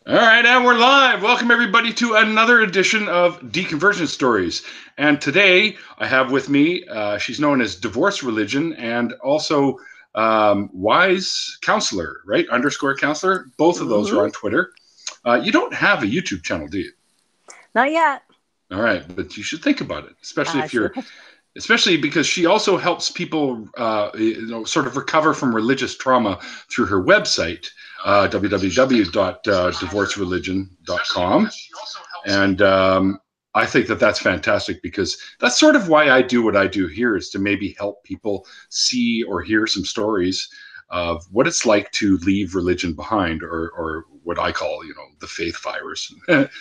All right, and we're live. Welcome, everybody, to another edition of Deconversion Stories. And today I have with me, she's known as Divorce Religion and also Wise Counselor, right? Underscore Counselor. Both of those are on Twitter. You don't have a YouTube channel, do you? Not yet. All right, but you should think about it, especially I if you're, should. especially because she also helps people, sort of recover from religious trauma through her website, www.divorcereligion.com. And I think that that's fantastic because that's sort of why I do what I do here, is to maybe help people see or hear some stories of what it's like to leave religion behind, or what I call, the faith virus.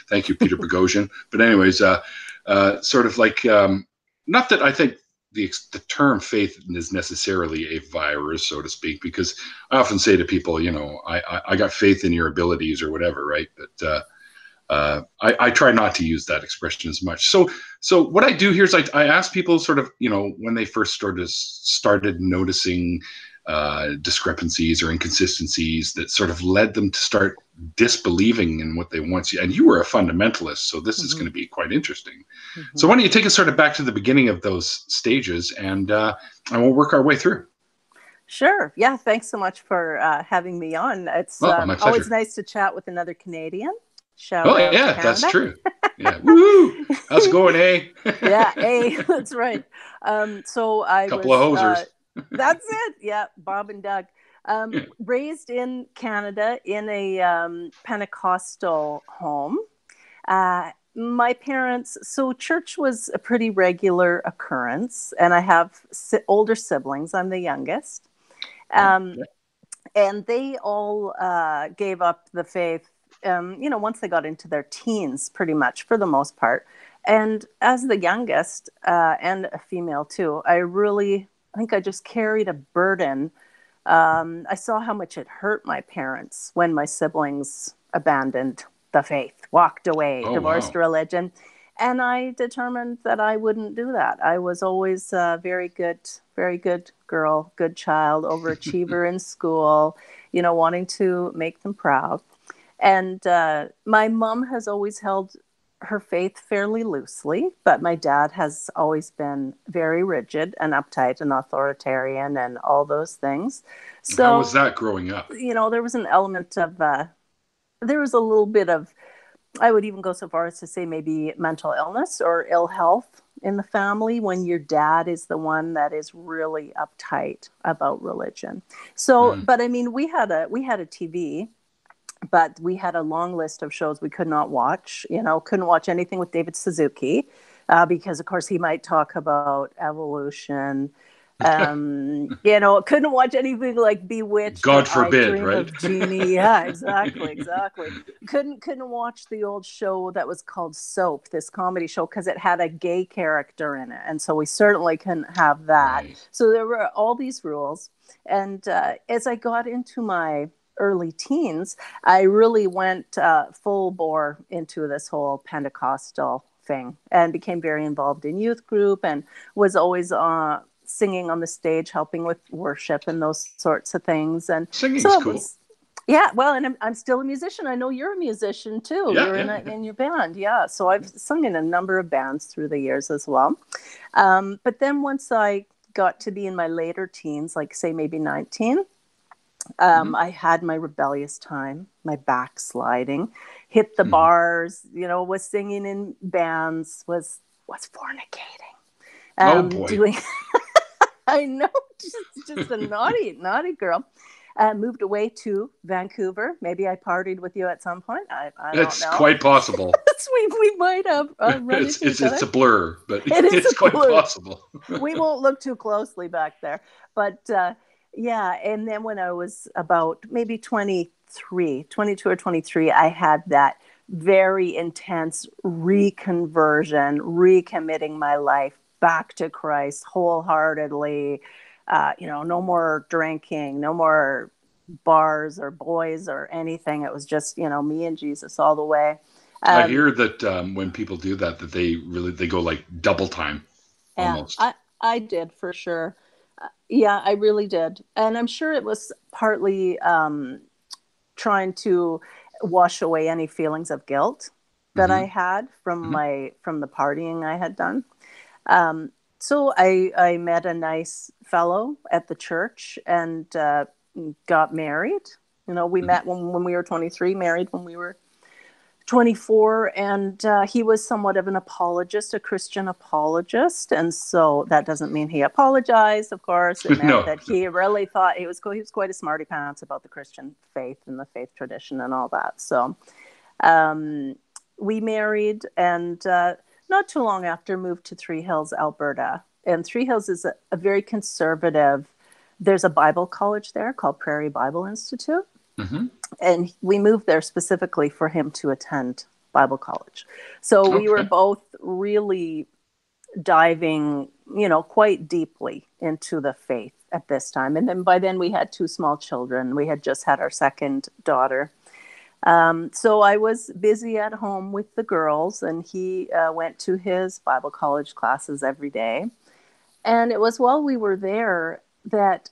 Thank you, Peter Boghossian. But anyways, sort of like, not that I think the term faith is necessarily a virus, so to speak, because I often say to people, I got faith in your abilities or whatever, right? But I try not to use that expression as much. So what I do here is I ask people sort of, when they first started noticing discrepancies or inconsistencies that sort of led them to start disbelieving in what they once. And you were a fundamentalist, so this is going to be quite interesting. So why don't you take us sort of back to the beginning of those stages, and we'll work our way through. Sure. Yeah. Thanks so much for having me on. It's my pleasure. Always nice to chat with another Canadian. Shout out yeah, to Canada. That's true. Yeah. Woo! How's it going, eh? Yeah, that's right. So I couple of hosers. That's it. Yeah, Bob and Doug. Raised in Canada in a Pentecostal home. My parents, so church was a pretty regular occurrence, and I have older siblings. I'm the youngest. And they all gave up the faith, once they got into their teens, pretty much, for the most part. And as the youngest, and a female too, I think I just carried a burden. I saw how much it hurt my parents when my siblings abandoned the faith, walked away, divorced religion. And I determined that I wouldn't do that. I was always a very good girl, good child, overachiever in school, wanting to make them proud. And my mom has always held her faith fairly loosely, but my dad has always been very rigid and uptight and authoritarian and all those things. So how was that growing up? There was an element of, there was a little bit of, I would even go so far as to say maybe mental illness or ill health in the family when your dad is the one that is really uptight about religion. So, but I mean, we had a TV, but we had a long list of shows we could not watch. Couldn't watch anything with David Suzuki because, of course, he might talk about evolution. Couldn't watch anything like Bewitched. God forbid, right? Of Jeannie. Yeah, exactly. Couldn't watch the old show that was called Soap, this comedy show, because it had a gay character in it, and so we certainly couldn't have that. Right. So there were all these rules, and as I got into my early teens, I really went full bore into this whole Pentecostal thing and became very involved in youth group and was always singing on the stage, helping with worship and those sorts of things. And singing's so cool. Yeah, well, and I'm still a musician. I know you're a musician too. Yeah, you're in your band. Yeah, so I've sung in a number of bands through the years as well. But then once I got to be in my later teens, like say maybe 19, I had my rebellious time, my backsliding, hit the bars, was singing in bands, was fornicating. Oh boy. I know, just a naughty girl. Moved away to Vancouver. Maybe I partied with you at some point. I don't know. It's quite possible. we might have run into each other. It's a blur, but it's quite possible. We won't look too closely back there. But yeah, and then when I was about maybe 22 or 23, I had that very intense reconversion, recommitting my life back to Christ wholeheartedly. No more drinking, no more bars or boys or anything. It was just, me and Jesus all the way. I hear that when people do that they go like double time almost. Yeah, I did for sure. Yeah, I really did. And I'm sure it was partly trying to wash away any feelings of guilt that I had from the partying I had done. So I met a nice fellow at the church and got married. You know, we met when we were 23, married when we were 24, and he was somewhat of an apologist, a Christian apologist, and so that doesn't mean he apologized, of course. It meant that he really thought he was quite a smarty pants about the Christian faith and the faith tradition and all that. So we married, and not too long after moved to Three Hills, Alberta. And Three Hills is a very conservative. There's a Bible college there called Prairie Bible Institute. And we moved there specifically for him to attend Bible college. So we were both really diving, you know, quite deeply into the faith at this time. And then by then we had 2 small children. We had just had our second daughter. So I was busy at home with the girls, and he went to his Bible college classes every day. And it was while we were there that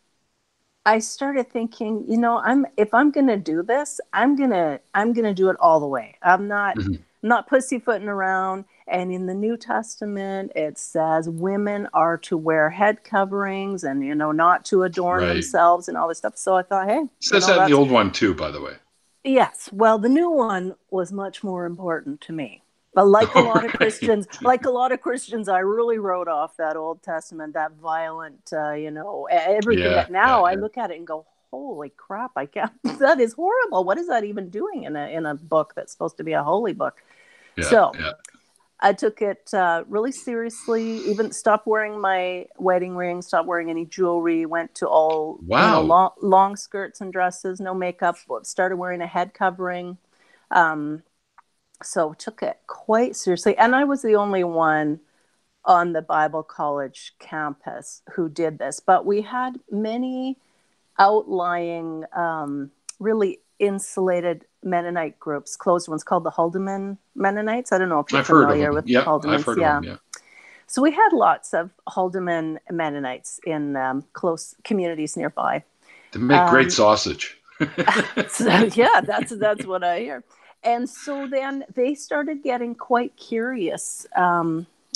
I started thinking, you know, if I'm going to do this, I'm going to do it all the way. I'm not pussyfooting around. And in the New Testament, it says women are to wear head coverings and, you know, not to adorn themselves and all this stuff. So I thought, hey, it says that in the old one too, by the way. Yes. Well, the new one was much more important to me. But like a lot of Christians, I really wrote off that Old Testament, that violent, you know, everything that now I look at it and go, holy crap, I can't, that is horrible. What is that even doing in a book that's supposed to be a holy book? I took it really seriously, even stopped wearing my wedding ring, stopped wearing any jewelry, went to all you know, long skirts and dresses, no makeup, started wearing a head covering. So took it quite seriously. And I was the only one on the Bible college campus who did this. But we had many outlying, really insulated Mennonite groups, closed ones called the Haldeman Mennonites. I don't know if you're familiar with Haldemans. I've heard of them, So we had lots of Haldeman Mennonites in close communities nearby. They make great sausage. So, that's what I hear. And so then they started getting quite curious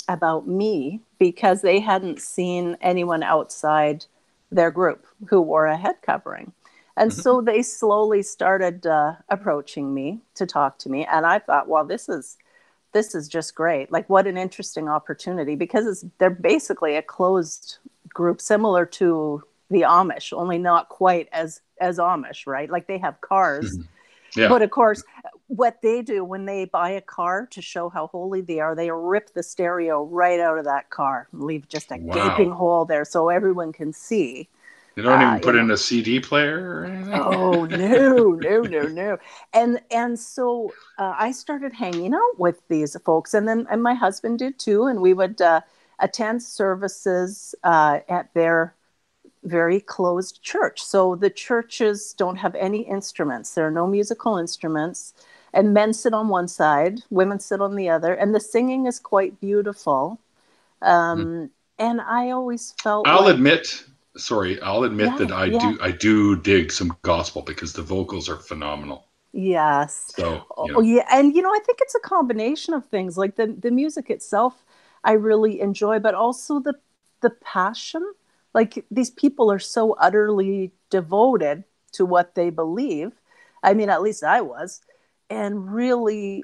about me because they hadn't seen anyone outside their group who wore a head covering. And so they slowly started approaching me to talk to me. And I thought, well, this is just great. Like, what an interesting opportunity, because they're basically a closed group similar to the Amish, only not quite as Amish, right? Like, they have cars. But of course, what they do when they buy a car to show how holy they are, they rip the stereo right out of that car and leave just a gaping hole there so everyone can see. They don't even put in a CD player or anything? Oh, no. And so I started hanging out with these folks, and my husband did too, and we would attend services at their very closed church. So the churches don't have any instruments. There are no musical instruments. And men sit on one side, women sit on the other. And the singing is quite beautiful. And I always felt I'll admit that I do dig some gospel because the vocals are phenomenal. Yes. So, And, you know, I think it's a combination of things. Like the music itself, I really enjoy, but also the passion. Like, these people are so utterly devoted to what they believe. I mean, at least I was. And really,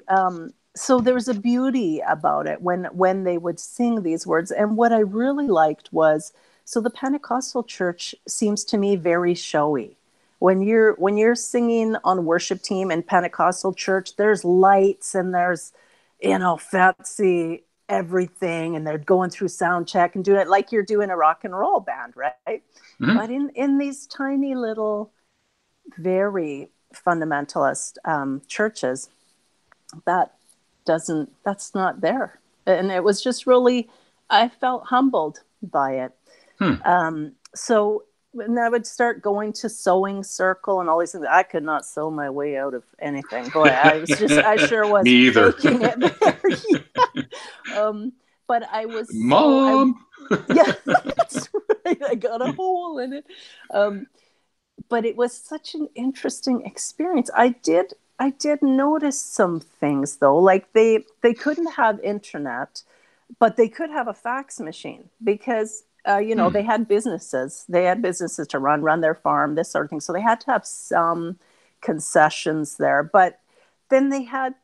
so there's a beauty about it when they would sing these words. And what I really liked was, so the Pentecostal church seems to me very showy. When you're singing on worship team in Pentecostal church, there's lights and there's, you know, fancy everything, and they're going through sound check and doing it like you're doing a rock and roll band, right? But in these tiny little, very fundamentalist churches, that's not there. And it was just really, I felt humbled by it. So when I would start going to sewing circle and all these things, I could not sew my way out of anything. Boy, I sure was. Me either. Faking it there. But I was Mom. That's right. I got a hole in it. But it was such an interesting experience. I did I did notice some things though, like they couldn't have internet, but they could have a fax machine because they had businesses. They had businesses to run their farm, this sort of thing. So they had to have some concessions there. But then they had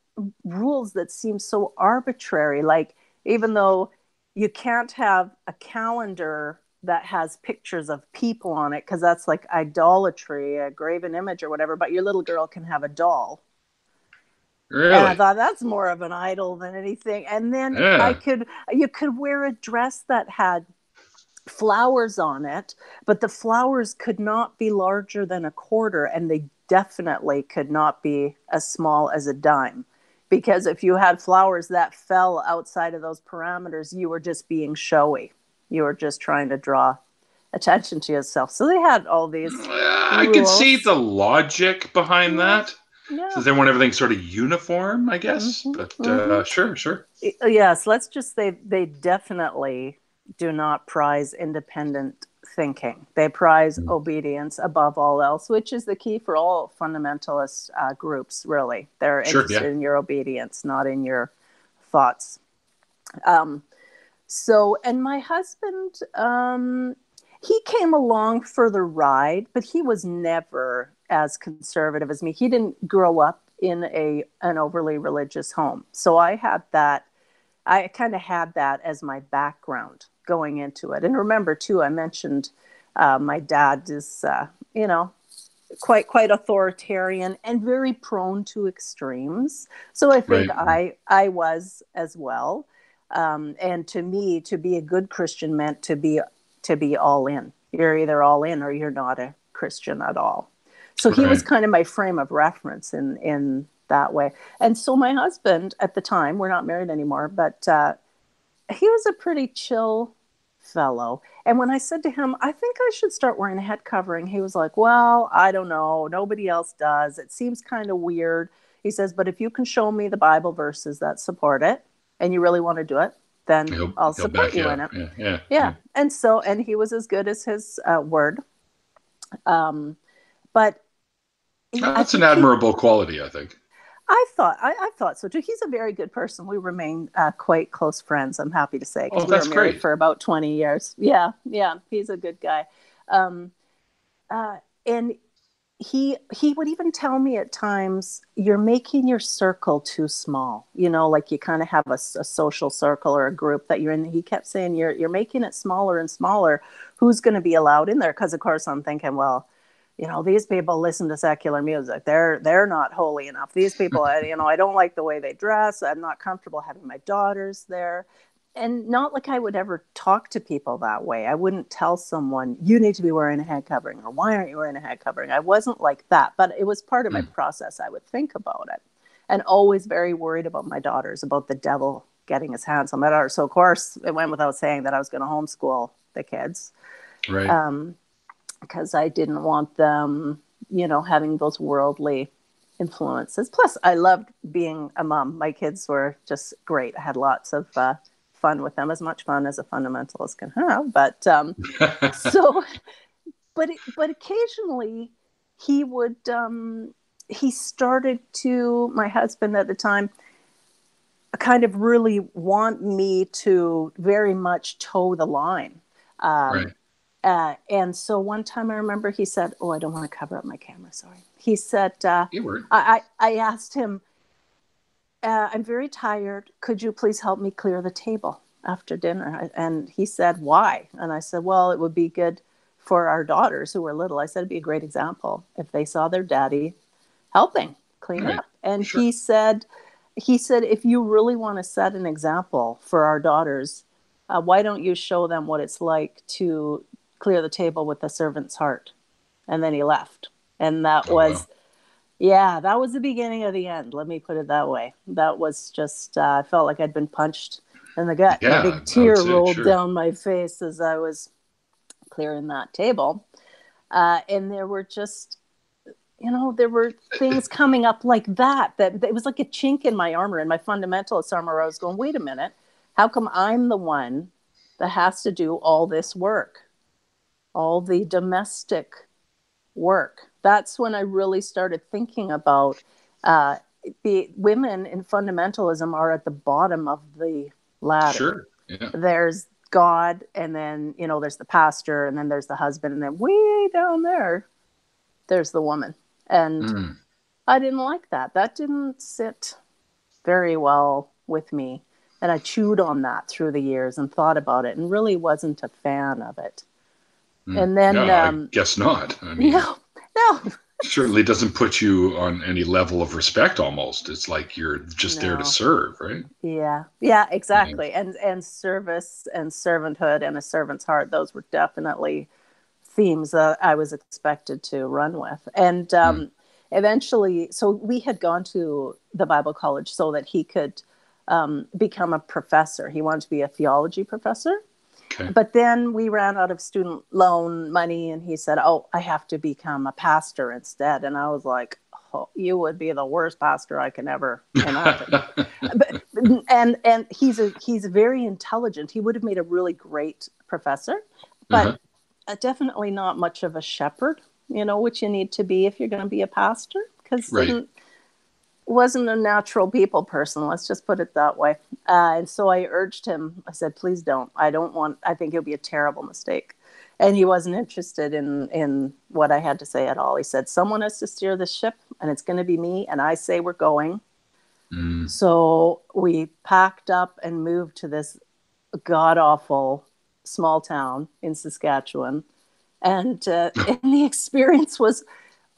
rules that seemed so arbitrary. Like even though you can't have a calendar that has pictures of people on it because that's like idolatry, a graven image or whatever, but your little girl can have a doll. Really? And I thought that's more of an idol than anything. And then Yeah. you could wear a dress that had flowers on it, but the flowers could not be larger than a quarter, and they definitely could not be as small as a dime. Because if you had flowers that fell outside of those parameters, you were just being showy. You were just trying to draw attention to yourself. So they had all these I could rules. see the logic behind that. Yeah. Since they want everything sort of uniform, I guess. But sure. Yes, let's just say they definitely do not prize independent thinking. They prize obedience above all else, which is the key for all fundamentalist groups, really. They're interested in your obedience, not in your thoughts. And my husband, he came along for the ride, but he was never as conservative as me. He didn't grow up in an overly religious home. So I kind of had that as my background going into it. And remember, too, I mentioned my dad is, quite authoritarian and very prone to extremes. So I think I was as well. And to me, to be a good Christian meant to be all in. You're either all in or you're not a Christian at all. So he was kind of my frame of reference in that way. And so my husband at the time, we're not married anymore, but he was a pretty chill fellow. And when I said to him, I think I should start wearing a head covering, he was like, well, I don't know. Nobody else does. It seems kind of weird. He says, but if you can show me the Bible verses that support it and you really want to do it, then I'll support you in it. Yeah. And he was as good as his word. But that's an admirable quality, I think. I thought so too. He's a very good person. We remain quite close friends, I'm happy to say, because we were married for about 20 years. Yeah, he's a good guy. And he would even tell me at times, you're making your circle too small. Like you kind of have a social circle or a group that you're in. He kept saying, you're making it smaller and smaller. Who's going to be allowed in there? Because of course I'm thinking, well, these people listen to secular music. They're not holy enough. These people, I don't like the way they dress. I'm not comfortable having my daughters there. And not like I would ever talk to people that way. I wouldn't tell someone, you need to be wearing a head covering, or why aren't you wearing a head covering? I wasn't like that, but it was part of my process. I would think about it, and always very worried about my daughters, about the devil getting his hands on my daughters. So of course it went without saying that I was going to homeschool the kids. Right. Because I didn't want them, having those worldly influences. Plus, I loved being a mom. My kids were just great. I had lots of fun with them, as much fun as a fundamentalist can have. But but occasionally he would, he started to, my husband at the time, kind of really want me to very much toe the line. And so one time I remember he said, I don't want to cover up my camera. Sorry. He said, I asked him, I'm very tired. Could you please help me clear the table after dinner? And he said, why? And I said, well, it would be good for our daughters who were little. I said, it'd be a great example if they saw their daddy helping clean up. And he said, if you really want to set an example for our daughters, why don't you show them what it's like to clear the table with a servant's heart? And then he left. And that was the beginning of the end. Let me put it that way. That was just, I felt like I'd been punched in the gut. A big tear rolled down my face as I was clearing that table. And there were just, there were things coming up like that it was like a chink in my armor, in my fundamentalist armor. I was going, wait a minute. How come I'm the one that has to do all this work? All the domestic work. That's when I really started thinking about uh, the women in fundamentalism are at the bottom of the ladder. Sure. Yeah. There's God, and then, there's the pastor, and then there's the husband, and then way down there's the woman. And I didn't like that. That didn't sit very well with me. And I chewed on that through the years and thought about it and really wasn't a fan of it. And then... I guess not. I mean, no. Certainly doesn't put you on any level of respect almost. It's like you're just there to serve, right? Yeah, exactly. Yeah. And service and servanthood and a servant's heart, those were definitely themes that I was expected to run with. And eventually, so we had gone to the Bible college so that he could become a professor. He wanted to be a theology professor. Okay. But then we ran out of student loan money, and he said, I have to become a pastor instead. And I was like, you would be the worst pastor I can ever imagine. and he's very intelligent. He would have made a really great professor, but definitely not much of a shepherd, which you need to be if you're going to be a pastor, because wasn't a natural people person. Let's just put it that way. And so I urged him. I said, please don't. I think it'll be a terrible mistake. And he wasn't interested in what I had to say at all. He said, someone has to steer the ship, and it's going to be me. And I say we're going. So we packed up and moved to this god-awful small town in Saskatchewan. And the experience was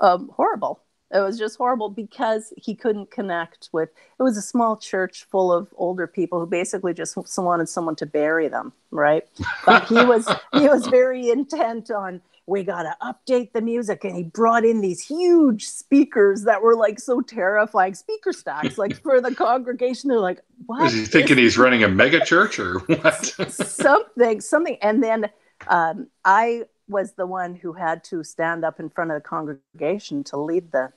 horrible. It was just horrible because he couldn't connect with... It was a small church full of older people who basically just wanted someone to bury them, right? But he was very intent on, we got to update the music. And he brought in these huge speakers that were like so terrifying, speaker stacks, like for the congregation. They're like, what? Is he thinking he's running a mega church or what? something. And then I was the one who had to stand up in front of the congregation to lead the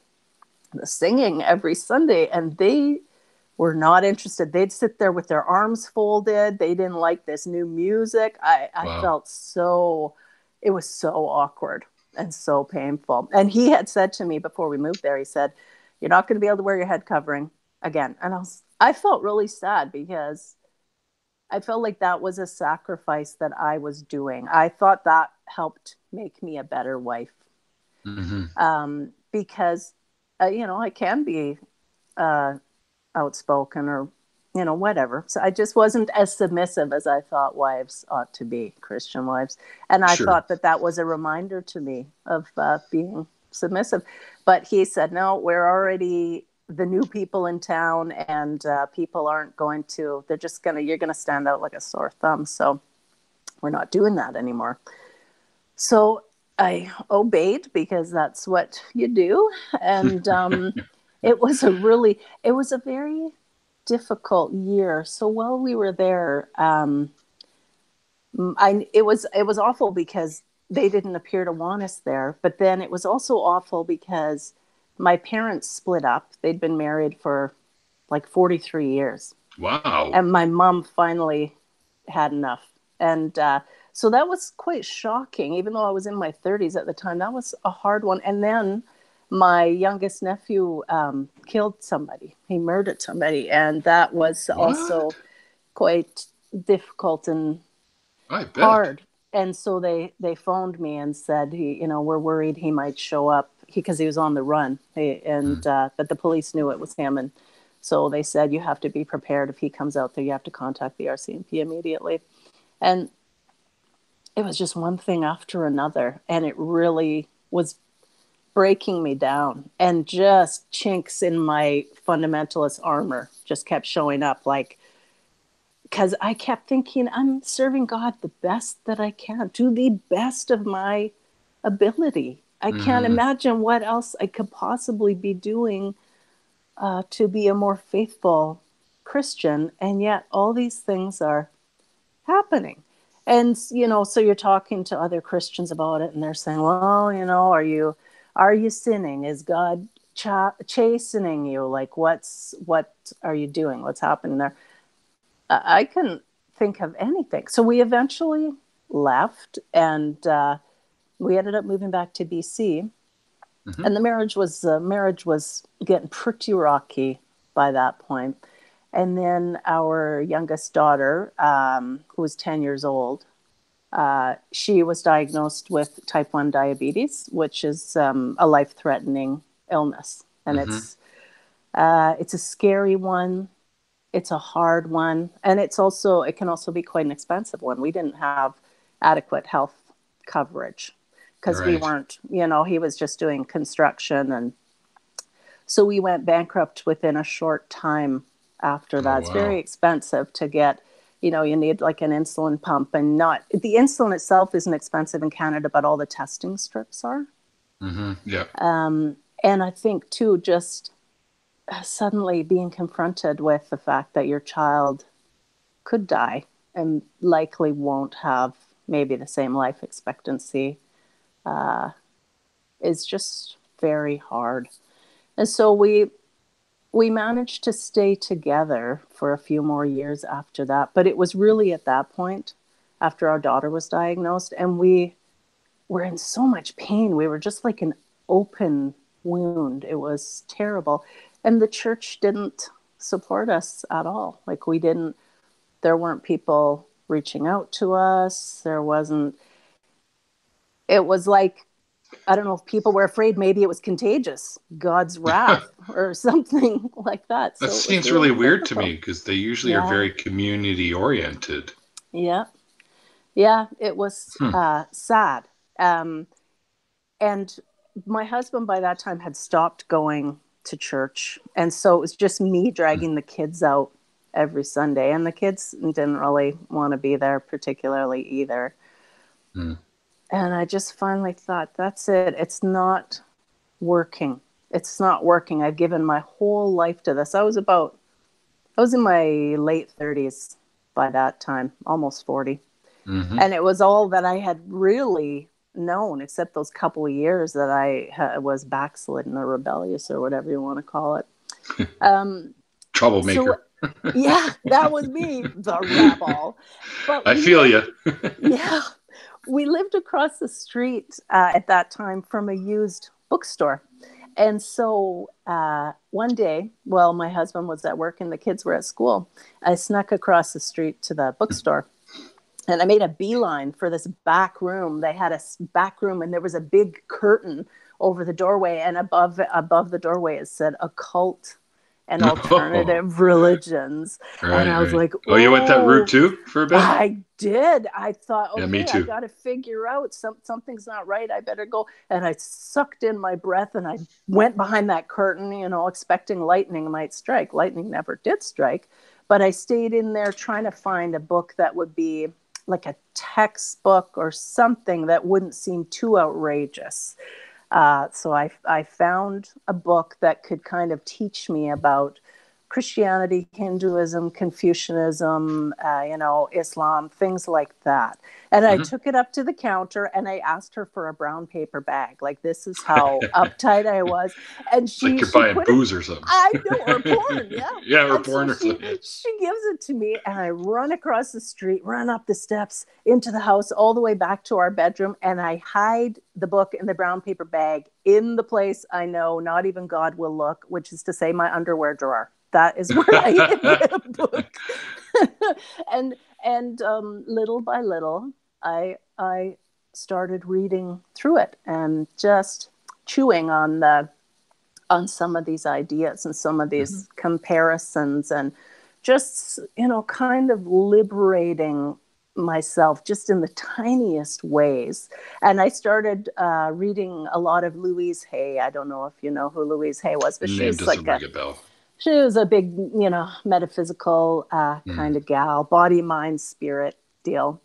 singing every Sunday, and they were not interested. They'd sit there with their arms folded. They didn't like this new music. I felt it was so awkward and so painful. And he had said to me before we moved there, he said, you're not going to be able to wear your head covering again. And I felt really sad because I felt like that was a sacrifice that I was doing. I thought that helped make me a better wife. Because, I can be outspoken or, whatever. So I just wasn't as submissive as I thought wives ought to be, Christian wives. And I thought that was a reminder to me of being submissive. But he said, no, we're already the new people in town, and people aren't going to, you're going to stand out like a sore thumb. So we're not doing that anymore. So I obeyed because that's what you do. And it was a very difficult year. So while we were there, it was awful because they didn't appear to want us there. But then it was also awful because my parents split up. They'd been married for like 43 years. Wow. And my mom finally had enough. And so that was quite shocking. Even though I was in my 30s at the time, that was a hard one. And then my youngest nephew killed somebody. He murdered somebody. And that was also quite difficult and hard. And so they phoned me and said, we're worried he might show up because he was on the run. But the police knew it was him. And so they said, you have to be prepared. If he comes out there, you have to contact the RCMP immediately. And it was just one thing after another. And it really was breaking me down. And just chinks in my fundamentalist armor just kept showing up, because I kept thinking, I'm serving God the best that I can, to the best of my ability. I can't imagine what else I could possibly be doing to be a more faithful Christian. And yet all these things are happening. And, so you're talking to other Christians about it, and they're saying, well, are you sinning? Is God chastening you? What are you doing? What's happening there? I couldn't think of anything. So we eventually left, and we ended up moving back to BC. And the marriage was getting pretty rocky by that point. And then our youngest daughter, who was 10 years old, she was diagnosed with type 1 diabetes, which is a life-threatening illness. And it's a scary one. It's a hard one. And it can also be quite an expensive one. We didn't have adequate health coverage because we weren't, he was just doing construction. And so we went bankrupt within a short time after that. It's very expensive to get, you need like an insulin pump, and the insulin itself isn't expensive in Canada, but all the testing strips are. Yeah. And I think too, just suddenly being confronted with the fact that your child could die and likely won't have maybe the same life expectancy is just very hard. And so we managed to stay together for a few more years after that. But it was really at that point, after our daughter was diagnosed, and we were in so much pain. We were just like an open wound. It was terrible. And the church didn't support us at all. Like there weren't people reaching out to us. It was like, I don't know if people were afraid maybe it was contagious, God's wrath or something like that. That seems really weird to me, because they usually are very community oriented. Yeah. Yeah, it was sad. And my husband by that time had stopped going to church. And so it was just me dragging the kids out every Sunday. And the kids didn't really want to be there particularly either. And I just finally thought, that's it. It's not working. It's not working. I've given my whole life to this. I was in my late 30s by that time, almost 40. And it was all that I had really known, except those couple of years that I was backslidden or rebellious or whatever you want to call it. Troublemaker. So, yeah, that was me, the rebel. But I feel you. Yeah. We lived across the street at that time from a used bookstore. And so one day, while my husband was at work and the kids were at school, I snuck across the street to the bookstore. And I made a beeline for this back room. They had a back room, and there was a big curtain over the doorway. And above the doorway, it said occult and alternative religions. Right, and I was like, oh, you went that route too for a bit? I did. I thought, okay, me too. I got to figure out something's not right. I better go. And I sucked in my breath and I went behind that curtain, expecting lightning might strike. Lightning never did strike, but I stayed in there trying to find a book that would be like a textbook or something that wouldn't seem too outrageous. So I found a book that could kind of teach me about Christianity, Hinduism, Confucianism, Islam, things like that. And I took it up to the counter and I asked her for a brown paper bag. Like, this is how uptight I was. And she, like you're buying booze or something. I know, or porn, yeah. Yeah, or and porn so or something. She gives it to me and I run across the street, run up the steps into the house, all the way back to our bedroom. And I hide the book in the brown paper bag in the place I know not even God will look, which is to say my underwear drawer. That is where I hid the book. and little by little, I started reading through it and just chewing on some of these ideas and some of these comparisons, and just kind of liberating myself just in the tiniest ways. And I started reading a lot of Louise Hay. I don't know if you know who Louise Hay was, but she's like ring a bell. She was a big, metaphysical kind of gal, body, mind, spirit deal.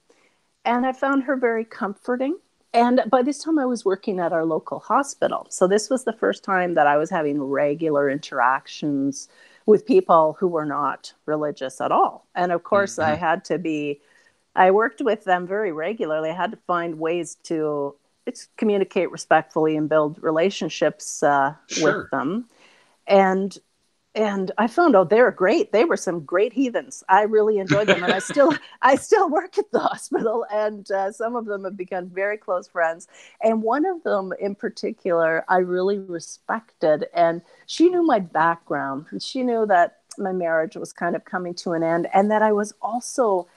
And I found her very comforting. And by this time I was working at our local hospital. So this was the first time that I was having regular interactions with people who were not religious at all. And of course I worked with them very regularly. I had to find ways to communicate respectfully and build relationships with them. And and I found out they were great. They were some great heathens. I really enjoyed them, and I still work at the hospital, and some of them have become very close friends. And one of them in particular, I really respected, and she knew my background. She knew that my marriage was kind of coming to an end, and that I was also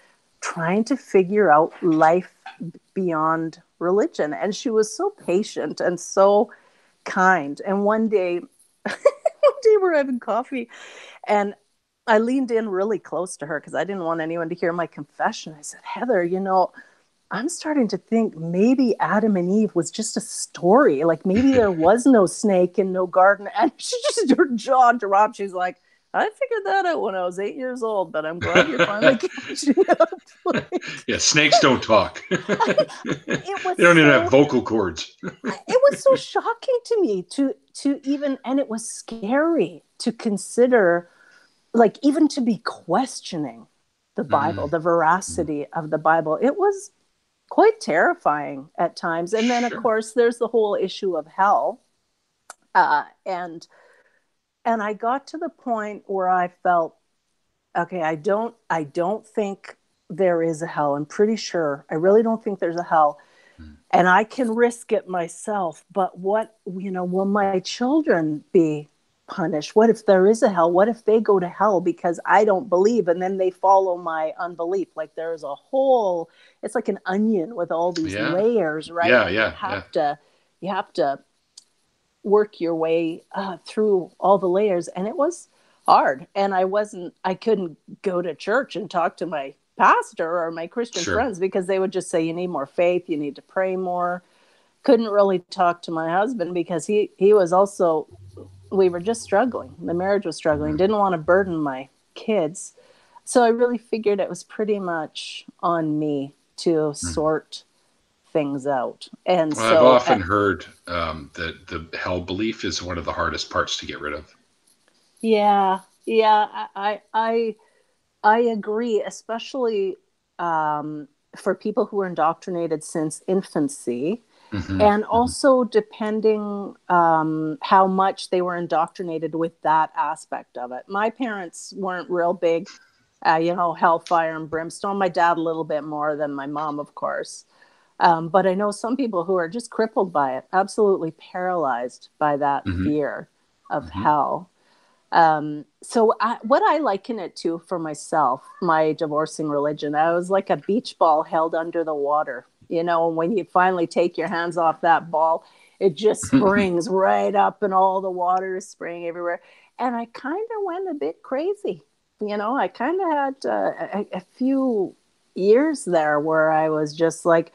trying to figure out life beyond religion. And she was so patient and so kind. And one day we're having coffee, and I leaned in really close to her because I didn't want anyone to hear my confession. I said, Heather, I'm starting to think maybe Adam and Eve was just a story. Like maybe there was no snake and no garden. And she just, her jaw dropped. She's like, I figured that out when I was 8 years old, but I'm glad you're finally catching up. Yeah, snakes don't talk. They don't even have vocal cords. It was so shocking to me to even, and it was scary to consider, like even to be questioning the Bible, the veracity of the Bible. It was quite terrifying at times. And then, of course, there's the whole issue of hell. And I got to the point where I felt, okay, I don't think there is a hell. I'm pretty sure. I really don't think there's a hell. And I can risk it myself. But what, will my children be punished? What if there is a hell? What if they go to hell because I don't believe, and then they follow my unbelief? Like there's a whole, it's like an onion with all these layers, right? You have to work your way through all the layers. And it was hard. And I couldn't go to church and talk to my pastor or my Christian friends because they would just say, you need more faith, you need to pray more. Couldn't really talk to my husband because he was also, we were just struggling. The marriage was struggling. Didn't want to burden my kids. So I really figured it was pretty much on me to sort things out. And well, I've often heard that the hell belief is one of the hardest parts to get rid of. Yeah. I agree, especially for people who were indoctrinated since infancy, and also depending how much they were indoctrinated with that aspect of it. My parents weren't real big, hellfire and brimstone. My dad a little bit more than my mom, of course. But I know some people who are just crippled by it, absolutely paralyzed by that fear of hell. So what I liken it to for myself, my divorcing religion, I was like a beach ball held under the water. When you finally take your hands off that ball, it just springs right up and all the water is spraying everywhere. And I kind of went a bit crazy. I kind of had a few years there where I was just like,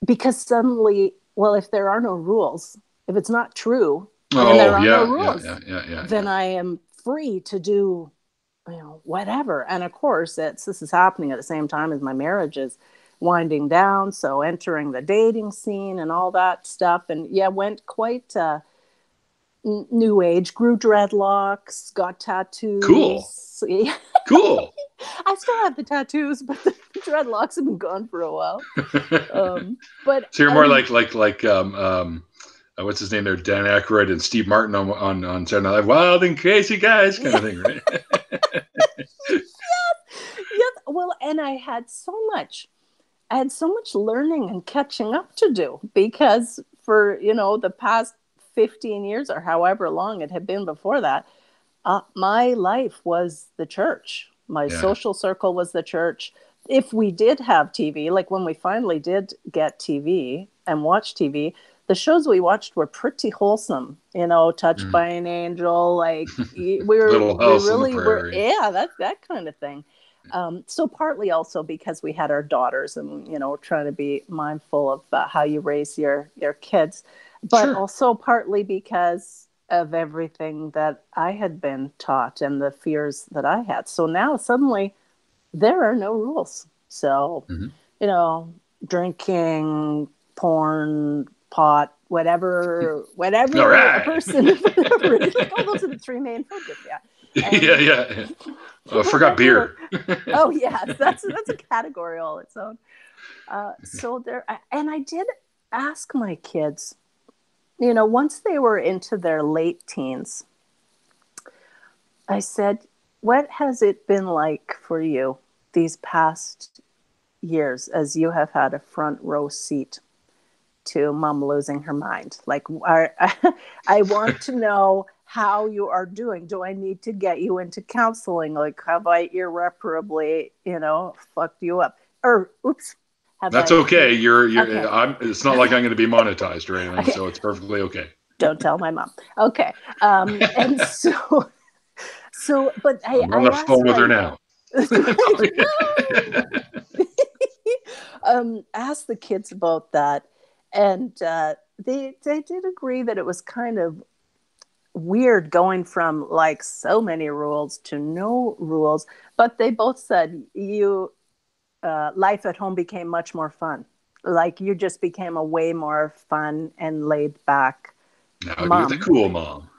because suddenly, well, if there are no rules, if it's not true, and there are no rules, then I am free to do, whatever. And of course, this is happening at the same time as my marriage is winding down. So entering the dating scene and all that stuff. And went quite new age, grew dreadlocks, got tattoos. Cool. Cool. I still have the tattoos, but the dreadlocks have been gone for a while. But so you're more like what's his name there, Dan Aykroyd and Steve Martin on Saturday Night Live, wild and crazy guys kind of thing, right? Yes. Well, and I had so much learning and catching up to do because for the past 15 years or however long it had been before that, my life was the church. My social circle was the church. If we did have TV, like when we finally did get TV and watch TV, the shows we watched were pretty wholesome, Touched by an Angel, like we really were, that kind of thing. So partly also because we had our daughters and, trying to be mindful of how you raise your kids, but also partly because of everything that I had been taught and the fears that I had. So now suddenly there are no rules. So, drinking, porn, pot, whatever a person, like, those are the three main focus. Yeah. I forgot beer. Oh yeah, that's a category all its own. So there, and I did ask my kids, once they were into their late teens, I said, what has it been like for you these past years as you have had a front row seat to mom losing her mind? Like, I want to know how you are doing. Do I need to get you into counseling? Like, have I irreparably, fucked you up? Or, oops, That's okay. Okay. It's not like I'm going to be monetized or anything, Okay. so it's perfectly okay. Don't tell my mom. Okay. And so, but I'm on I the asked phone with her now. asked the kids about that, and they did agree that it was kind of weird going from like so many rules to no rules, but they both said life at home became much more fun. Like you just became a way more fun and laid back Now you're the mom. cool mom.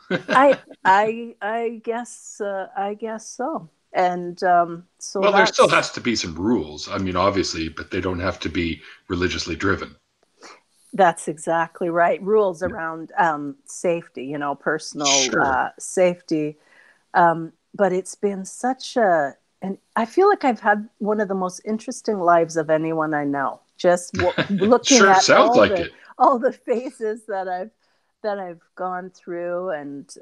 I guess so. And so Well, there still that's has to be some rules. I mean, obviously, but they don't have to be religiously driven. That's exactly right. Rules around safety, personal Sure. safety. But it's been and I feel like I've had one of the most interesting lives of anyone I know. Just looking Sure at sounds like it. all the phases that I've gone through, and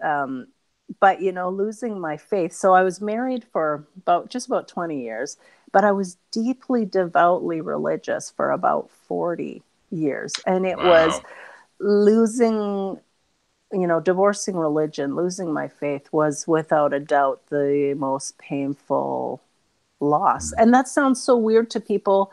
but losing my faith. So I was married for about 20 years, but I was deeply devoutly religious for about 40 years, and it was Wow. losing, divorcing religion, losing my faith was without a doubt the most painful loss. And that sounds so weird to people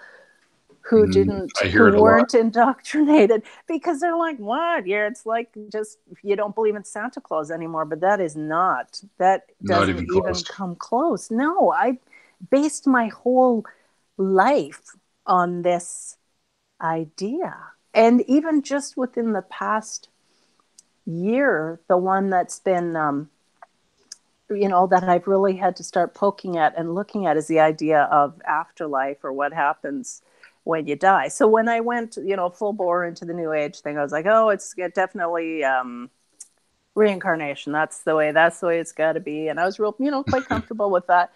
I who hear it a lot. weren't indoctrinated, because they're like, what? Yeah, it's like, just, you don't believe in Santa Claus anymore, but that Not doesn't even even close. come close. No, I based my whole life on this idea. And even just within the past year, the one that's been, that I've really had to start poking at and looking at is the idea of afterlife, or what happens when you die. So when I went, full bore into the New Age thing, I was like, oh, it's definitely reincarnation. That's the way it's got to be. And I was real, quite comfortable with that.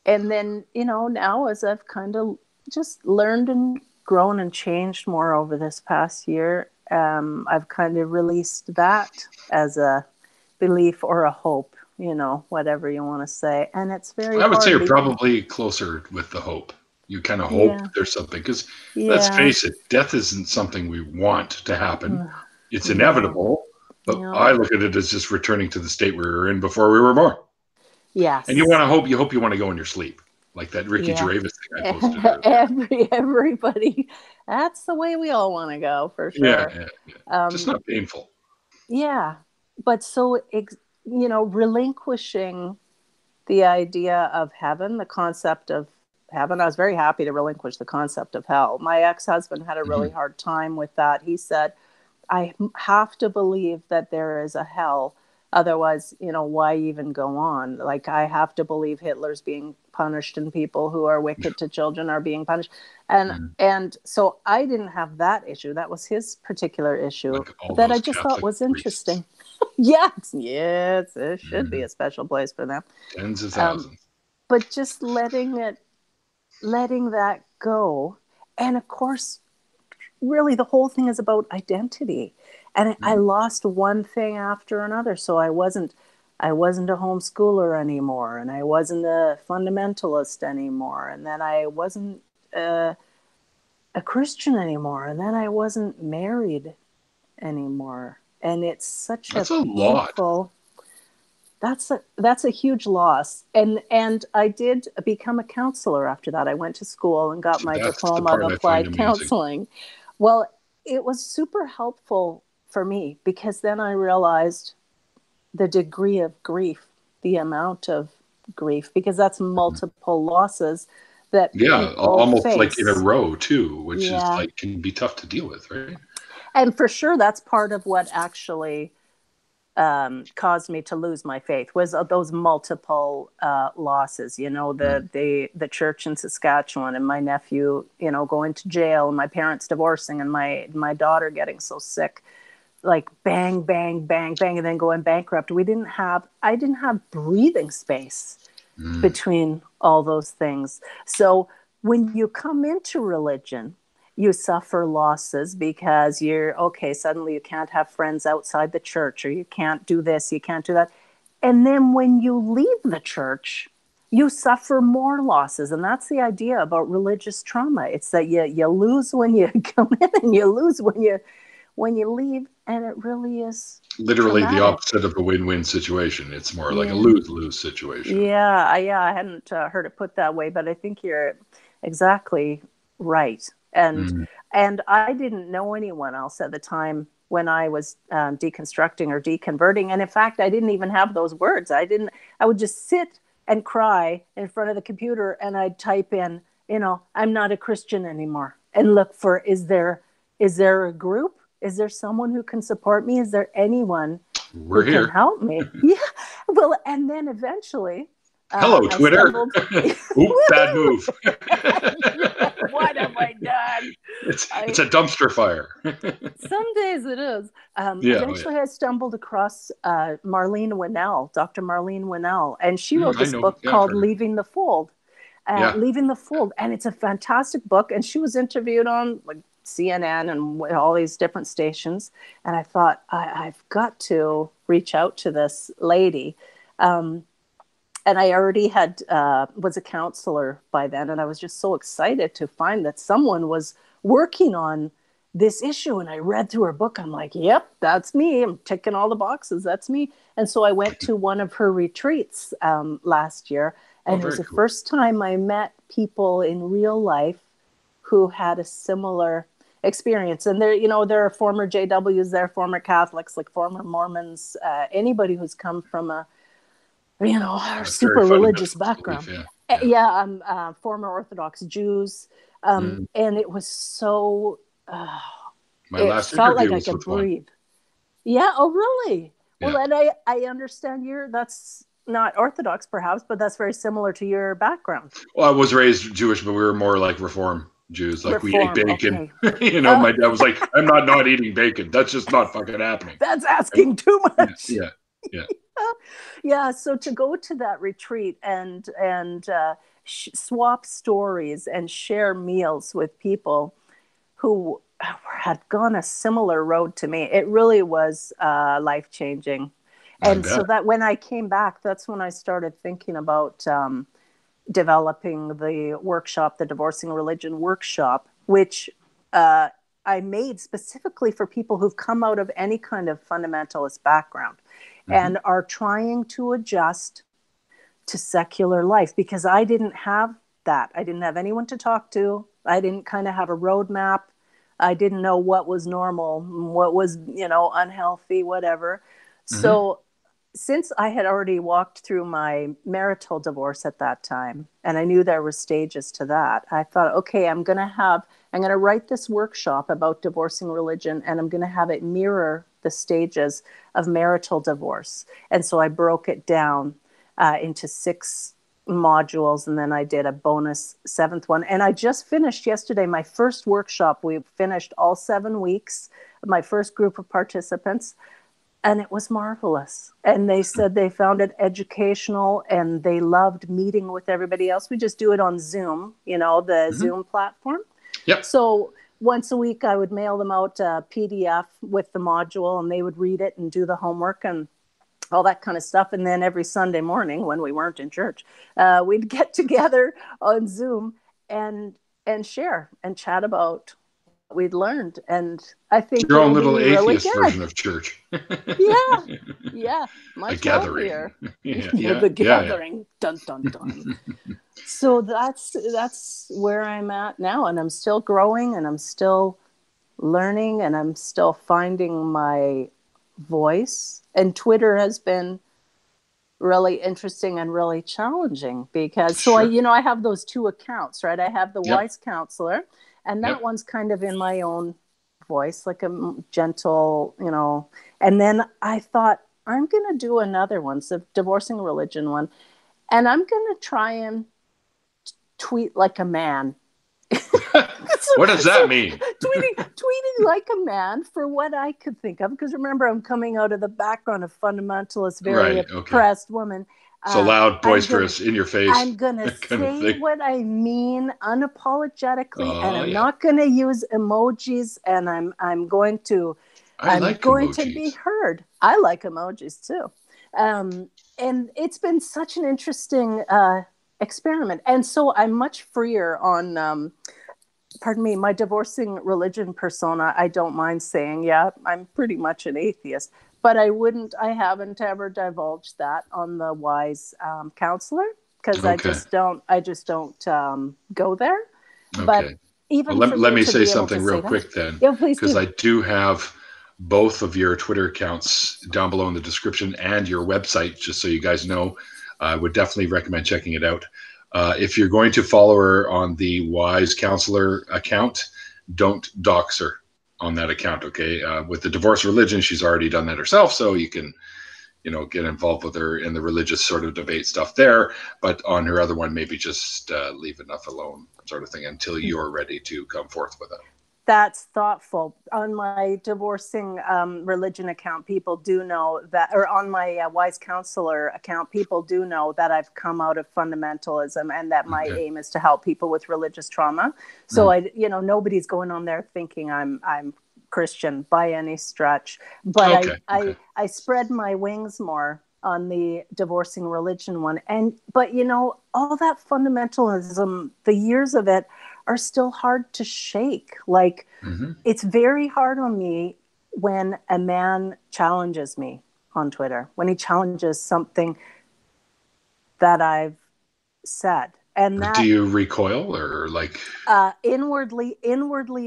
And then, now as I've kind of just learned and grown and changed more over this past year, I've kind of released that as a belief or a hope, whatever you want to say. And it's very I would say hard. you're probably closer with the hope. You kind of hope Yeah. there's something, because let's Yeah. face it, death isn't something we want to happen. It's No. inevitable, but Yeah. I look at it as just returning to the state we were in before we were born. And Yes. you hope you want to go in your sleep, like that Ricky Yeah. Gervais thing I posted earlier. Everybody. That's the way we all want to go, for Yeah, sure. yeah, yeah. Just Um, not painful. yeah. But so, relinquishing the idea of heaven, the concept of heaven. I was very happy to relinquish the concept of hell. My ex-husband had a really Mhm. hard time with that. He said, I have to believe that there is a hell. Otherwise, why even go on? Like, I have to believe Hitler's being punished and people who are wicked to children are being punished. And Mhm. and so I didn't have that issue. That was his particular issue Like all that I those just thought Catholic was priests. interesting. Yes, it should be Mhm. a special place for them. Tens of Um, thousands. but just letting that go. And of course, really the whole thing is about identity. And I Mhm. lost one thing after another. So I wasn't a homeschooler anymore, and I wasn't a fundamentalist anymore, and then I wasn't a Christian anymore, and then I wasn't married anymore. And it's such a That's a lot. painful, that's a huge loss. And I did become a counselor after that. I went to school and got See, my that's the diploma of part I find applied amusing. counseling. Well, it was super helpful for me, because then I realized the degree of grief, the amount of grief, because that's multiple losses that Yeah, people almost like in a face. row too, which is Yeah. like can be tough to deal with, right? And for sure, that's part of what actually caused me to lose my faith, was those multiple losses. Mm. The church in Saskatchewan, and my nephew, going to jail, and my parents divorcing, and my daughter getting so sick like bang, bang, bang, bang, and then going bankrupt. I didn't have breathing space between all those things. So when you come into religion, you suffer losses because suddenly you can't have friends outside the church, or you can't do this, you can't do that. And then when you leave the church, you suffer more losses. And that's the idea about religious trauma. It's that you lose when you come in, and you lose when you leave. And it really is literally traumatic. the opposite of a win-win situation. It's more like a lose-lose situation. Yeah, I hadn't heard it put that way, but I think you're exactly right. And I didn't know anyone else at the time when I was deconstructing or deconverting. And in fact, I didn't even have those words. I would just sit and cry in front of the computer, and I'd type in, I'm not a Christian anymore, and look for, is there a group? Is there someone who can support me? Is there anyone who can help me? Yeah. Well, and then eventually, hello, Twitter. Oop, bad move. What have I done? It's a dumpster fire. Some days it is. Eventually, I stumbled across Marlene Winnell, Dr. Marlene Winnell, and she wrote this book called Leaving the Fold. Leaving the Fold. And it's a fantastic book. And she was interviewed on CNN and all these different stations. And I thought, I've got to reach out to this lady. And I already was a counselor by then. And I was just so excited to find that someone was working on this issue. And I read through her book. I'm like, yep, that's me. I'm ticking all the boxes. That's me. And so I went to one of her retreats last year. And it was the first time I met people in real life who had a similar experience. And there are former JWs, there are former Catholics, like former Mormons, anybody who's come from a super religious background. Former Orthodox Jews. And it was so, it felt like I could breathe. Yeah. Oh, really? Yeah. Well, and I understand that's not Orthodox perhaps, but that's very similar to your background. Well, I was raised Jewish, but we were more like Reform Jews. Like we ate bacon. Okay. My dad was like, I'm not eating bacon. That's just not fucking happening. That's asking too much. Yeah. Yeah. So to go to that retreat and swap stories and share meals with people who had gone a similar road to me, it really was life-changing. And so that when I came back, that's when I started thinking about developing the workshop, the Divorcing Religion workshop, which I made specifically for people who've come out of any kind of fundamentalist background and are trying to adjust to secular life, because I didn't have that. I didn't have anyone to talk to. I didn't kind of have a roadmap. I didn't know what was normal, what was, unhealthy, whatever. So since I had already walked through my marital divorce at that time, and I knew there were stages to that, I thought, okay, I'm going to write this workshop about divorcing religion, and I'm going to have it mirror the stages of marital divorce. And so I broke it down into 6 modules, and then I did a bonus 7th one. And I just finished yesterday my first workshop. We finished all 7 weeks, my first group of participants. And it was marvelous. And they said they found it educational, and they loved meeting with everybody else. We just do it on Zoom, the Zoom platform. Yep. So once a week, I would mail them out a PDF with the module, and they would read it and do the homework and all that kind of stuff. And then every Sunday morning, when we weren't in church, we'd get together on Zoom and share and chat about we'd learned. And I think your own little atheist version of church. Yeah, much a gathering. Healthier. The gathering. Dun dun dun. So that's where I'm at now, and I'm still growing, and I'm still learning, and I'm still finding my voice. And Twitter has been really interesting and really challenging because I have those 2 accounts, right? I have the Wise Counselor, and that one's kind of in my own voice, like a gentle, and then I thought, I'm going to do another one, so Divorcing Religion one, and I'm going to try and tweet like a man. What does that mean? Tweeting like a man for what I could think of. Because remember, I'm coming out of the background of fundamentalist, very oppressed woman. So loud, boisterous, in your face. I'm going to say what I mean unapologetically, and I'm not going to use emojis, and I'm going to be heard. I like emojis too. And it's been such an interesting experiment. And so I'm much freer on, my divorcing religion persona. I don't mind saying, I'm pretty much an atheist. But I haven't ever divulged that on the Wise Counselor, because I just don't go there. Okay. But even let me say something real quick then, because I do have both of your Twitter accounts down below in the description and your website, just so you guys know. I would definitely recommend checking it out. If you're going to follow her on the Wise Counselor account, don't dox her on that account, okay? With the divorce religion, she's already done that herself, so you can, get involved with her in the religious sort of debate stuff there. But on her other one, maybe just leave enough alone, sort of thing, until you're ready to come forth with it. That's thoughtful. On my divorcing religion account, people do know that, or on my Wise Counselor account, people do know that I've come out of fundamentalism and that my aim is to help people with religious trauma. So nobody's going on there thinking I'm Christian by any stretch. But I spread my wings more on the divorcing religion one. But all that fundamentalism, the years of it, are still hard to shake. Like, it's very hard on me when a man challenges me on Twitter, when he challenges something that I've said. And that, do you recoil or like? Inwardly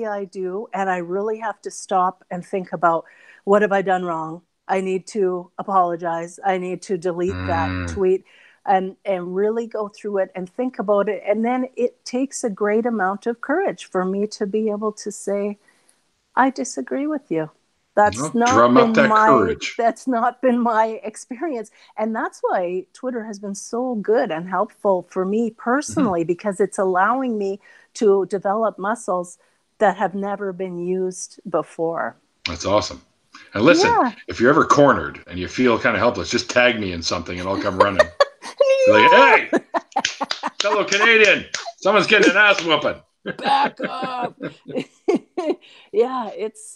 I do. And I really have to stop and think about, what have I done wrong? I need to apologize. I need to delete that tweet. And really go through it and think about it. And then it takes a great amount of courage for me to be able to say, I disagree with you. That's not been my experience. And that's why Twitter has been so good and helpful for me personally, because it's allowing me to develop muscles that have never been used before. That's awesome. And listen, if you're ever cornered and you feel kind of helpless, just tag me in something and I'll come running. Like, hey, fellow Canadian, someone's getting an ass whooping. Back up. It's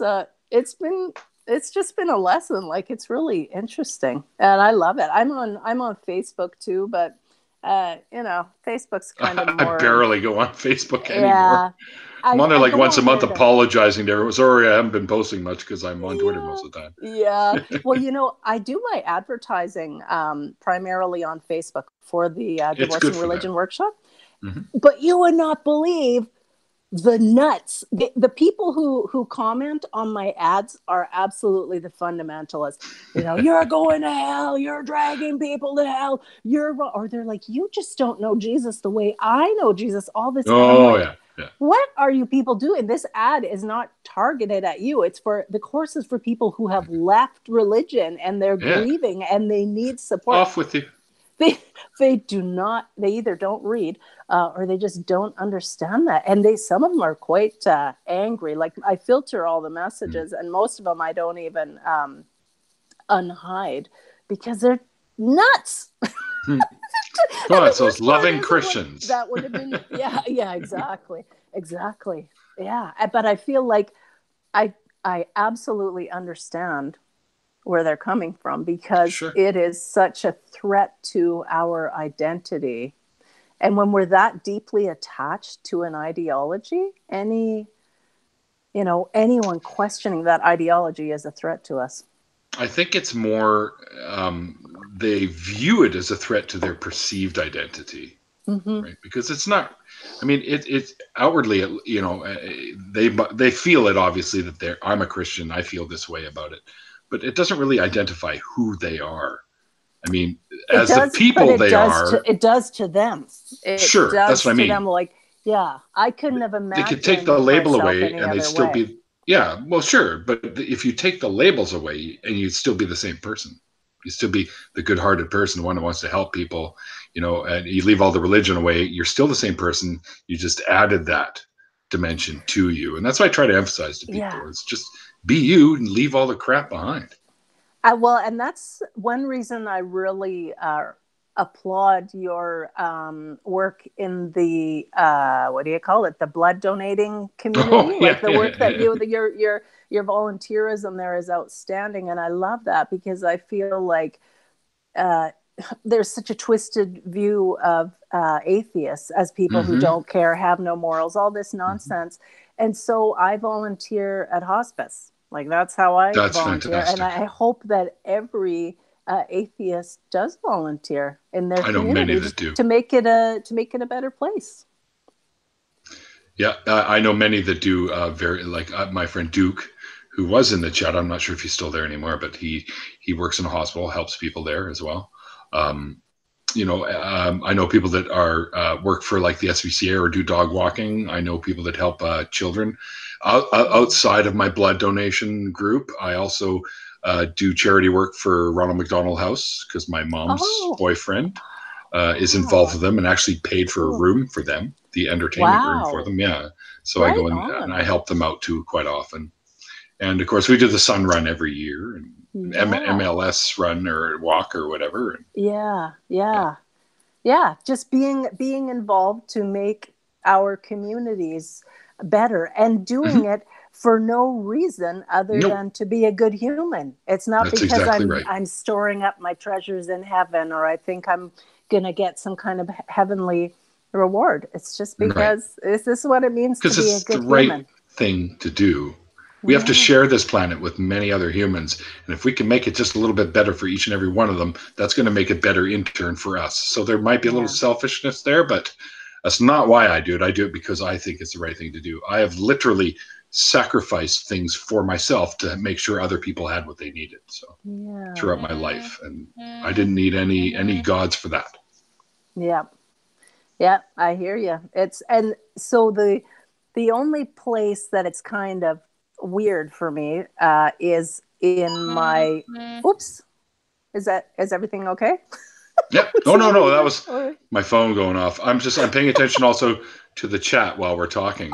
just been a lesson. Like, it's really interesting, and I love it. I'm on Facebook too, but Facebook's kind of more. I barely go on Facebook anymore. I'm on there like once a month apologizing to everyone. Sorry, I haven't been posting much because I'm on Twitter most of the time. Yeah. Well, I do my advertising primarily on Facebook for the Divorce and Religion Workshop. But you would not believe the nuts. The people who comment on my ads are absolutely the fundamentalists. You're going to hell. You're dragging people to hell. Or they're like, you just don't know Jesus the way I know Jesus. All this. Yeah. What are you people doing? This ad is not targeted at you. It's for the course is for people who have left religion and they're grieving and they need support. Off with you. They do not. They either don't read or they just don't understand that. And some of them are quite angry. Like, I filter all the messages, and most of them I don't even unhide because they're nuts. Well, it's those loving Christians. That would have been, exactly. Yeah. But I feel like I absolutely understand where they're coming from, because it is such a threat to our identity. And when we're that deeply attached to an ideology, anyone questioning that ideology is a threat to us. I think it's more, they view it as a threat to their perceived identity, right? Because it's not, it's outwardly, they feel it obviously that I'm a Christian, I feel this way about it, but it doesn't really identify who they are. As the people they are. It does to them. That's what I mean. Them, like, I couldn't have imagined. They could take the label away and they'd still be. Yeah, well, sure. But if you take the labels away and you'd still be the same person, you'd still be the good-hearted person, one who wants to help people, and you leave all the religion away, you're still the same person. You just added that dimension to you. And that's what I try to emphasize to people. Yeah. It's just be you and leave all the crap behind. Well, and that's one reason I really applaud your work in the what do you call it? The blood donating community. Oh, yeah, Like the work that your volunteerism there is outstanding, and I love that because I feel like there's such a twisted view of atheists as people who don't care, have no morals, all this nonsense. And so I volunteer at hospice. Like that's how I volunteer. Fantastic. And I hope that every atheist does volunteer in their community. I know many that do. To make it a better place. Yeah, I know many that do. Very like my friend Duke, who was in the chat. I'm not sure if he's still there anymore, but he works in a hospital, helps people there as well. I know people that are work for like the SVCA or do dog walking. I know people that help children outside of my blood donation group. I also do charity work for Ronald McDonald House because my mom's boyfriend is involved with them and actually paid for a room for them, the entertainment room for them. Yeah. So I go in and I help them out too quite often. And of course we do the Sun Run every year and MLS run or walk or whatever. Yeah. Just being involved to make our communities better and doing it for no reason other than to be a good human. It's not That's because exactly I'm storing up my treasures in heaven or I think I'm going to get some kind of heavenly reward. It's just because this is what it means to be a good human. Because it's the right thing to do. We have to share this planet with many other humans. And if we can make it just a little bit better for each and every one of them, that's going to make it better in turn for us. So there might be a little selfishness there, but that's not why I do it. I do it because I think it's the right thing to do. I have literally sacrificed things for myself to make sure other people had what they needed. So throughout my life, and I didn't need any gods for that. Yeah, I hear you. And so the only place that it's kind of weird for me is in my is everything okay? Yep. No, that was my phone going off. I'm paying attention also to the chat while we're talking.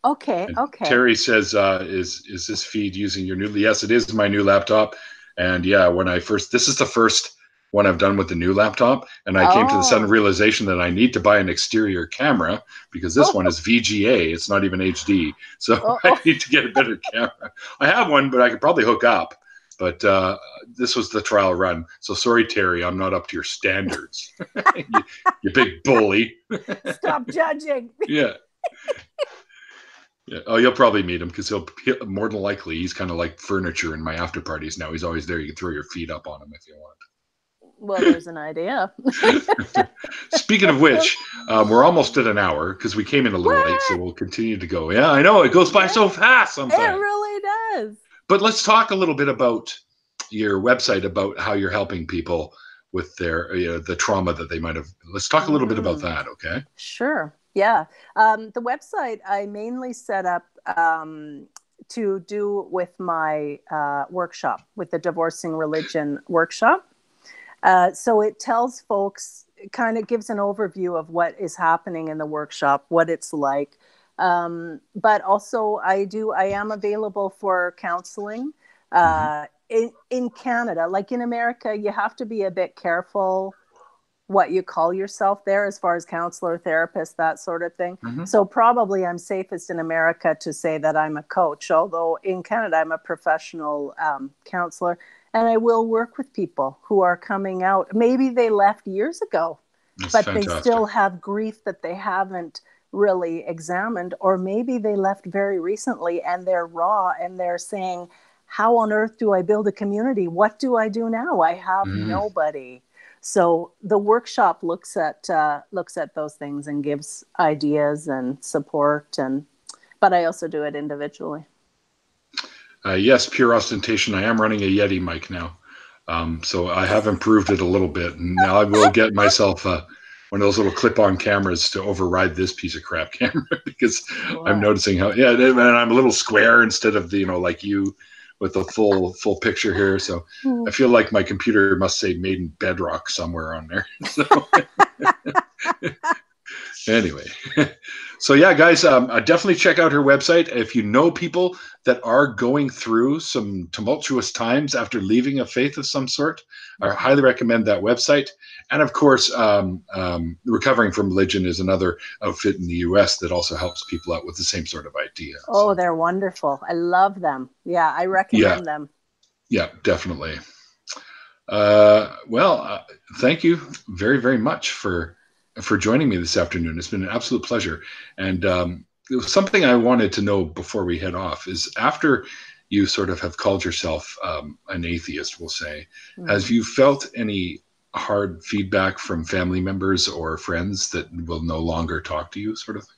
Okay. Terry says is this feed using your new? Yes, it is my new laptop. And this is the first one I've done with the new laptop, and I came to the sudden realization that I need to buy an exterior camera because this one is VGA. It's not even HD. So I need to get a better camera. I have one, but I could probably hook up. But this was the trial run. So sorry, Terry, I'm not up to your standards. you big bully. Stop judging. Yeah. Oh, you'll probably meet him because he'll more than likely, he's kind of like furniture in my after parties now. He's always there. You can throw your feet up on him if you want. Well, there's an idea. Speaking of which, we're almost at an hour because we came in a little late, so we'll continue to go. Yeah, I know. It goes by so fast sometimes. It really does. But let's talk a little bit about your website, about how you're helping people with their the trauma that they might have. Let's talk a little bit about that, okay? Sure. Yeah. The website I mainly set up to do with my workshop, with the Divorcing Religion workshop. So it tells folks, kind of gives an overview of what is happening in the workshop, what it's like. But also I am available for counseling in Canada. Like in America, you have to be a bit careful what you call yourself there as far as counselor, therapist, that sort of thing. So probably I'm safest in America to say that I'm a coach, although in Canada, I'm a professional counselor. And I will work with people who are coming out. Maybe they left years ago, but they still have grief that they haven't really examined. Or maybe they left very recently and they're raw and they're saying, how on earth do I build a community? What do I do now? I have nobody. So the workshop looks at those things and gives ideas and support. But I also do it individually. Yes, pure ostentation. I am running a Yeti mic now. So I have improved it a little bit. And now I will get myself one of those little clip-on cameras to override this piece of crap camera because I'm noticing how, and I'm a little square instead of the, like you with the full picture here. So I feel like my computer must say made in bedrock somewhere on there. So anyway, So yeah, guys, definitely check out her website. If you know people that are going through some tumultuous times after leaving a faith of some sort, I highly recommend that website. And of course, Recovering from Religion is another outfit in the U.S. that also helps people out with the same sort of idea. Oh, so they're wonderful. I love them. Yeah, I recommend them. Yeah, definitely. Thank you very, very much for joining me this afternoon. It's been an absolute pleasure. And it was something I wanted to know before we head off is after you sort of have called yourself an atheist, we'll say, have you felt any hard feedback from family members or friends that will no longer talk to you, sort of thing?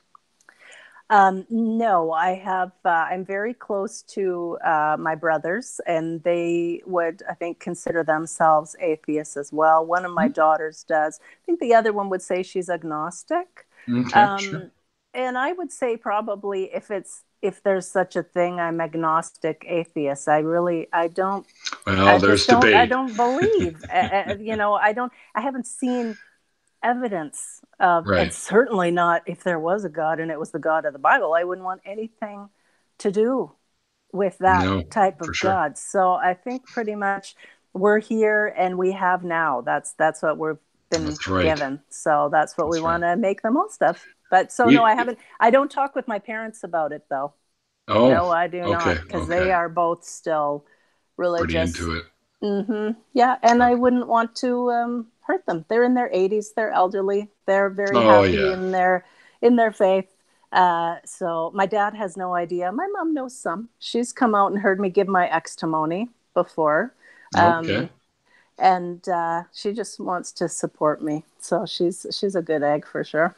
No, I have. I'm very close to my brothers, and they would, I think, consider themselves atheists as well. One of my daughters does. I think the other one would say she's agnostic. Okay, sure. And I would say probably if there's such a thing, I'm agnostic atheist. I don't. Well, there's debate. I don't believe. I haven't seen evidence of, and certainly not if there was a God and it was the God of the Bible. I wouldn't want anything to do with that type of God. So I think pretty much we're here and we have now. That's what we've been given. So that's what we want to make the most of. But no, I haven't. I don't talk with my parents about it though. Oh, no, I do not, because they are both still religious. Pretty into it. Mm-hmm. Yeah, and I wouldn't want to hurt them. They're in their 80s. They're elderly. They're very happy in their faith. So my dad has no idea. My mom knows some. She's come out and heard me give my ex-testimony before. And she just wants to support me. So she's a good egg for sure.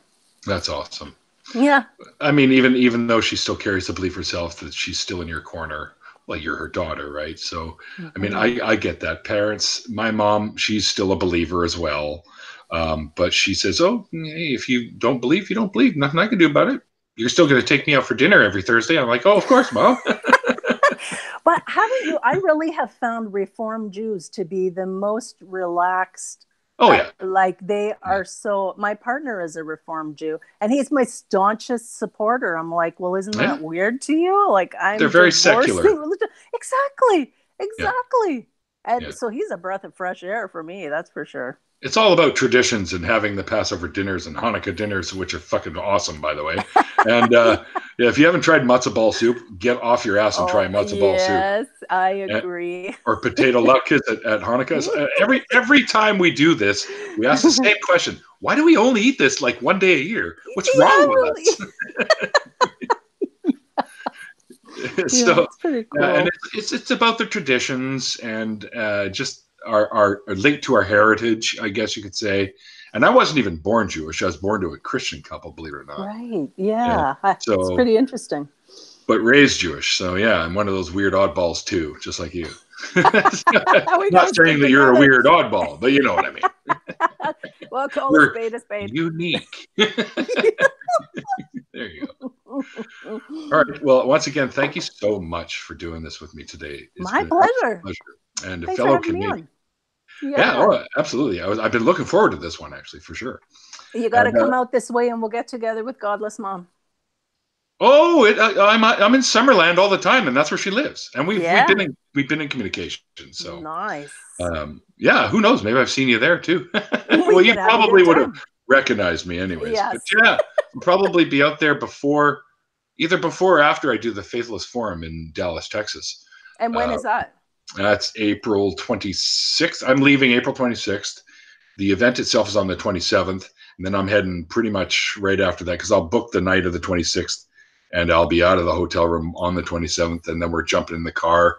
That's awesome. Yeah. I mean, even though she still carries the belief herself that she's still in your corner. Well, you're her daughter, right? So, I mean, I get that. Parents, my mom, she's still a believer as well. But she says, hey, if you don't believe, you don't believe. Nothing I can do about it. You're still going to take me out for dinner every Thursday. I'm like, oh, of course, Mom. But haven't you? I really have found Reformed Jews to be the most relaxed. Oh, yeah. Like they are so. My partner is a Reformed Jew, and he's my staunchest supporter. I'm like, well, isn't that weird to you? Like they're very secular. Religion. Exactly. Yeah. And so he's a breath of fresh air for me. That's for sure. It's all about traditions and having the Passover dinners and Hanukkah dinners, which are fucking awesome, by the way. And if you haven't tried matzo ball soup, get off your ass and try matzo ball soup. Yes, I agree. Or potato latkes at Hanukkah. Every time we do this, we ask the same question. Why do we only eat this like one day a year? What's wrong with us? So, it's pretty cool. And it's about the traditions and just are linked to our heritage, I guess you could say. And I wasn't even born Jewish. I was born to a Christian couple, believe it or not. Right. Yeah. So, it's pretty interesting. But raised Jewish. So yeah, I'm one of those weird oddballs too, just like you. Not saying that you're a weird oddball, but you know what I mean. Well, call a spade a spade. Unique. There you go. All right. Well, once again, thank you so much for doing this with me today. It's my pleasure. And a fellow Canadian. Yeah, absolutely. I've been looking forward to this one, actually, for sure. You got to come out this way, and we'll get together with Godless Mom. Oh, I'm in Summerland all the time, and that's where she lives. And we've been in communication. So nice. Who knows? Maybe I've seen you there too. Well, you probably would have recognized me, anyways. Yes. But yeah, I'll probably be out there either before or after I do the Faithless Forum in Dallas, Texas. And when is that? That's April 26th. I'm leaving April 26th. The event itself is on the 27th. And then I'm heading pretty much right after that because I'll book the night of the 26th and I'll be out of the hotel room on the 27th. And then we're jumping in the car.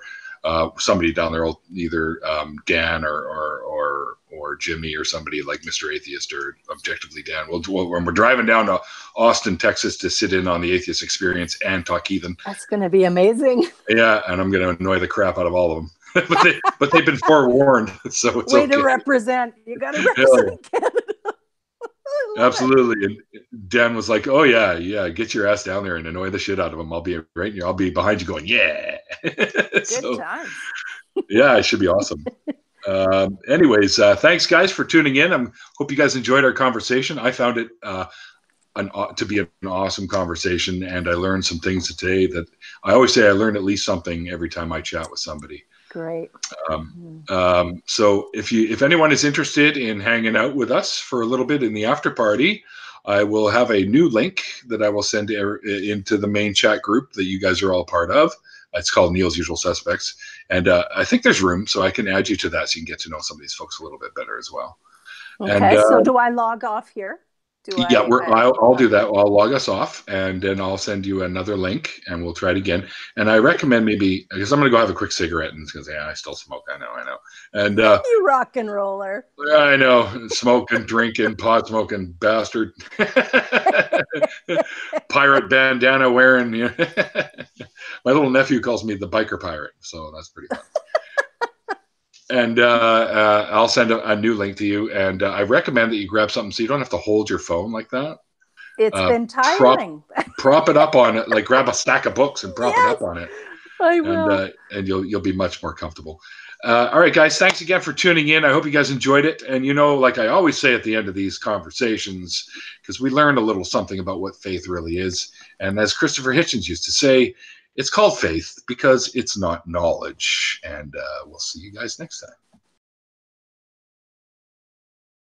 Somebody down there, either Dan or Jimmy or somebody like Mr. Atheist or Objectively Dan. When we're driving down to Austin, Texas to sit in on the Atheist Experience and talk heathen. That's going to be amazing. Yeah, and I'm going to annoy the crap out of all of them. but they've been forewarned, so it's way to represent. You got to represent Canada. Absolutely. And Dan was like, "Oh yeah, get your ass down there and annoy the shit out of them. I'll be right here. I'll be behind you going, yeah." Good times. Yeah, it should be awesome. Anyways, thanks guys for tuning in. I hope you guys enjoyed our conversation. I found it. I to be an awesome conversation, and I learned some things today that I always say I learn at least something every time I chat with somebody. Great. So if anyone is interested in hanging out with us for a little bit in the after party, I will have a new link that I will send into the main chat group that you guys are all part of. It's called Neil's Usual Suspects, and I think there's room, so I can add you to that so you can get to know some of these folks a little bit better as well. Okay, and, so do I log off here? I'll do that. I'll log us off, and then I'll send you another link, and we'll try it again. And I recommend maybe, because I'm going to go have a quick cigarette, and it's going to say, I still smoke. I know. And you rock and roller. I know, smoking, drinking, pot smoking bastard, pirate bandana wearing. My little nephew calls me the biker pirate, so that's pretty fun. And I'll send a new link to you. And I recommend that you grab something so you don't have to hold your phone like that. It's been tiring. Prop it up on it, like grab a stack of books and prop it up on it. I will. And you'll be much more comfortable. All right, guys, thanks again for tuning in. I hope you guys enjoyed it. And, like I always say at the end of these conversations, because we learned a little something about what faith really is. And as Christopher Hitchens used to say, it's called faith because it's not knowledge. And we'll see you guys next time.